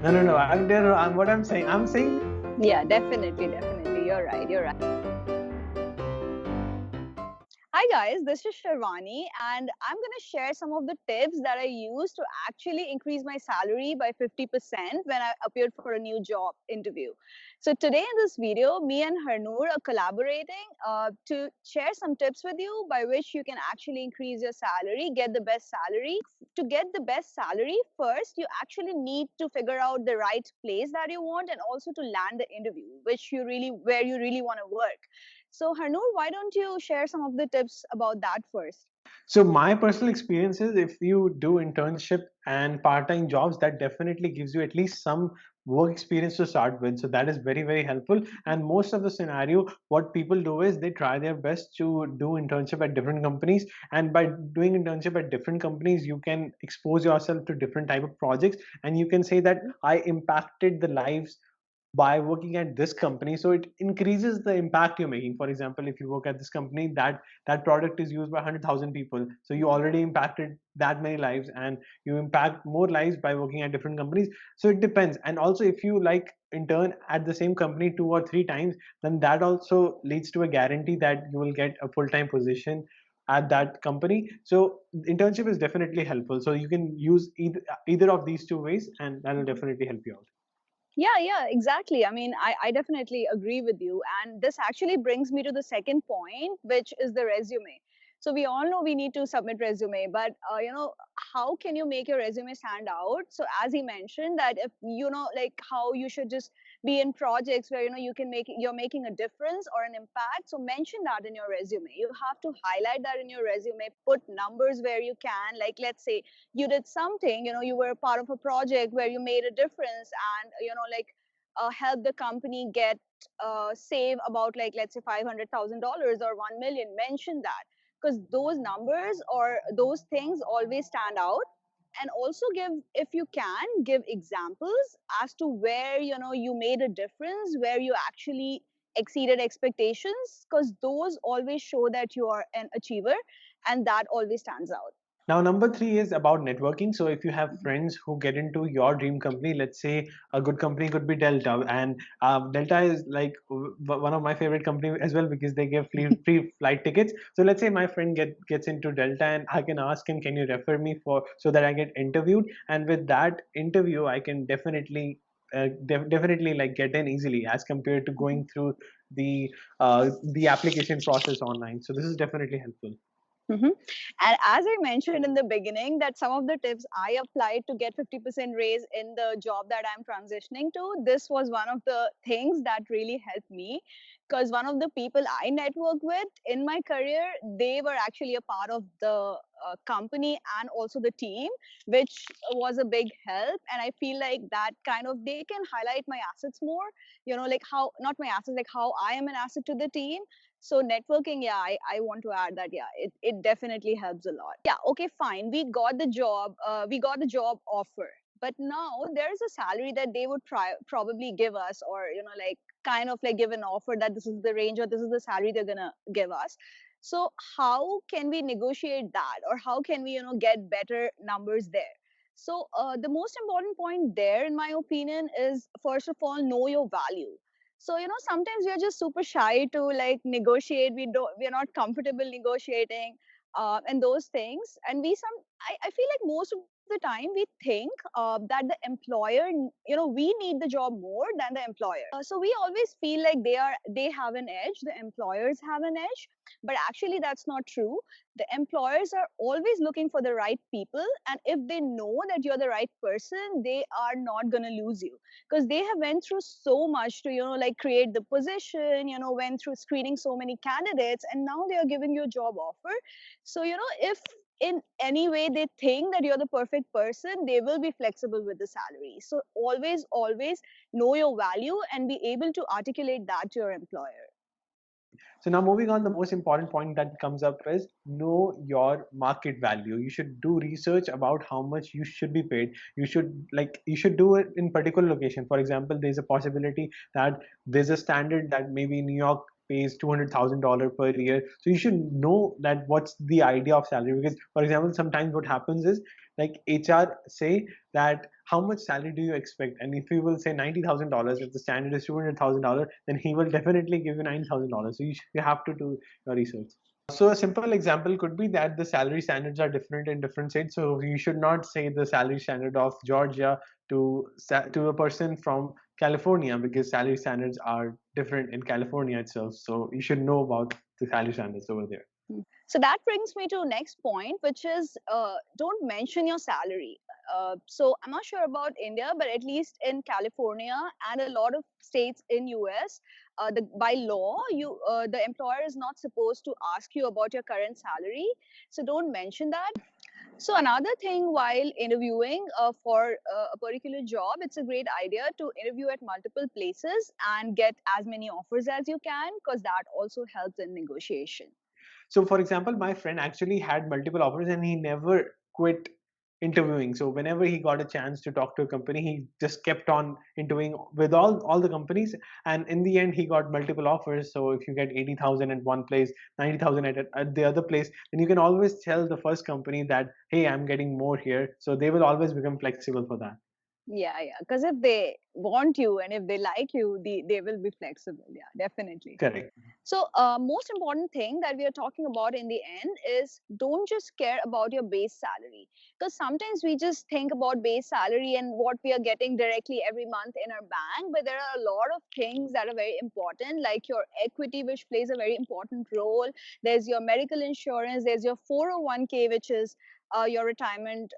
No. What I'm saying. I'm saying. Yeah, definitely. You're right. You're right. Hi guys, this is Sharvani and I'm going to share some of the tips that I use to actually increase my salary by 50% when I appeared for a new job interview. So today in this video, me and Harnoor are collaborating to share some tips with you by which you can actually increase your salary, get the best salary. To get the best salary, first you actually need to figure out the right place that you want and also to land the interview, where you really want to work. So, Harnoor, why don't you share some of the tips about that first? So my personal experience is if you do internship and part-time jobs, that definitely gives you at least some work experience to start with. So that is very helpful. And most of the scenario, what people do is they try their best to do internship at different companies. And by doing internship at different companies, you can expose yourself to different type of projects, and you can say that I impacted the lives by working at this company. So it increases the impact you're making. For example, if you work at this company, that product is used by 100,000 people, so you already impacted that many lives, and you impact more lives by working at different companies. So it depends. And also, if you like intern at the same company 2 or 3 times, then that also leads to a guarantee that you will get a full-time position at that company. So internship is definitely helpful. So you can use either of these two ways, and that will definitely help you out. Yeah, exactly. I mean, I definitely agree with you. And this actually brings me to the second point, which is the resume. So we all know we need to submit resume, but how can you make your resume stand out? So as he mentioned that if like how you should just be in projects where you're making a difference or an impact. So mention that in your resume. You have to highlight that in your resume, put numbers where you can. Like let's say you did something, you were a part of a project where you made a difference and like help the company get save about like let's say $500,000 or 1 million. Mention that because those numbers or those things always stand out. And also give, if you can, give examples as to where you made a difference, where you actually exceeded expectations, because those always show that you are an achiever, and that always stands out. Now, number three is about networking. So, if you have friends who get into your dream company, let's say a good company could be Delta, and Delta is like one of my favorite company as well because they give free flight tickets. So, let's say my friend gets into Delta, and I can ask him, "Can you refer me for so that I get interviewed?" And with that interview, I can definitely like get in easily as compared to going through the application process online. So, this is definitely helpful. Mhm. And as I mentioned in the beginning, that some of the tips I applied to get 50% raise in the job that I'm transitioning to, this was one of the things that really helped me. Because one of the people I networked with in my career, they were actually a part of the company and also the team, which was a big help. And I feel like that kind of they can highlight my assets more, like how, not my assets, like how I am an asset to the team. So networking, yeah, I want to add that, yeah, it definitely helps a lot. Yeah, okay, fine. We got the job offer. But now there is a salary that they would probably give us, or like kind of like give an offer that this is the range or this is the salary they're gonna give us. So how can we negotiate that, or how can we get better numbers there? So the most important point there, in my opinion, is first of all, know your value. So sometimes we are just super shy to like negotiate. We're not comfortable negotiating and those things. And I feel like most of the time we think that the employer, we need the job more than the employer. So we always feel like they have an edge, the employers have an edge. But actually that's not true. The employers are always looking for the right people, and if they know that you're the right person, they are not going to lose you, because they have went through so much to like create the position, went through screening so many candidates, and now they are giving you a job offer. So if in any way they think that you're the perfect person, they will be flexible with the salary. So always know your value and be able to articulate that to your employer. So now moving on, the most important point that comes up is know your market value. You should do research about how much you should be paid. You should do it in particular location. For example, there's a possibility that there's a standard that maybe New York pays $200,000 per year. So you should know that what's the idea of salary. Because, for example, sometimes what happens is like HR say that how much salary do you expect, and if you will say $90,000, if the standard is $200,000, then he will definitely give you $90,000. So you have to do your research. So a simple example could be that the salary standards are different in different states. So you should not say the salary standard of Georgia to a person from California, because salary standards are different in California itself. So you should know about the salary standards over there. So that brings me to next point, which is don't mention your salary. So I'm not sure about India, but at least in California and a lot of states in US, by law, the employer is not supposed to ask you about your current salary. So don't mention that. So another thing while interviewing for a particular job, it's a great idea to interview at multiple places and get as many offers as you can, because that also helps in negotiation. So, for example, my friend actually had multiple offers and he never quit interviewing. So, whenever he got a chance to talk to a company, he just kept on interviewing with all the companies. And in the end, he got multiple offers. So, if you get 80,000 at one place, 90,000 at the other place, then you can always tell the first company that, hey, I'm getting more here. So, they will always become flexible for that. Yeah. Because if they want you and if they like you, they will be flexible. Yeah, definitely. Correct. So, most important thing that we are talking about in the end is don't just care about your base salary. Because sometimes we just think about base salary and what we are getting directly every month in our bank, but there are a lot of things that are very important, like your equity, which plays a very important role. There's your medical insurance, there's your 401k, which is your retirement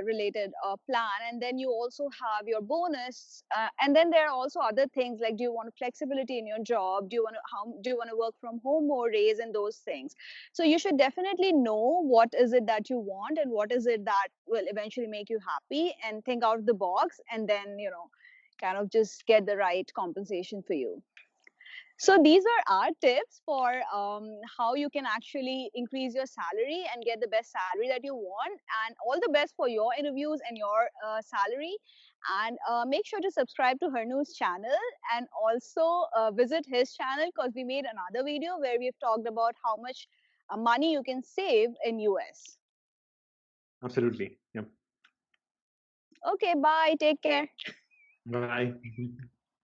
related plan, and then you also have your bonus, and then there are also other things like, do you want flexibility in your job, do you want to work from home more days, and those things. So you should definitely know what is it that you want and what is it that will eventually make you happy, and think out of the box, and then kind of just get the right compensation for you. So these are our tips for how you can actually increase your salary and get the best salary that you want. And all the best for your interviews and your salary. And make sure to subscribe to Harnu's channel, and also visit his channel, because we made another video where we've talked about how much money you can save in US. Absolutely. Yep. Okay, bye. Take care. Bye.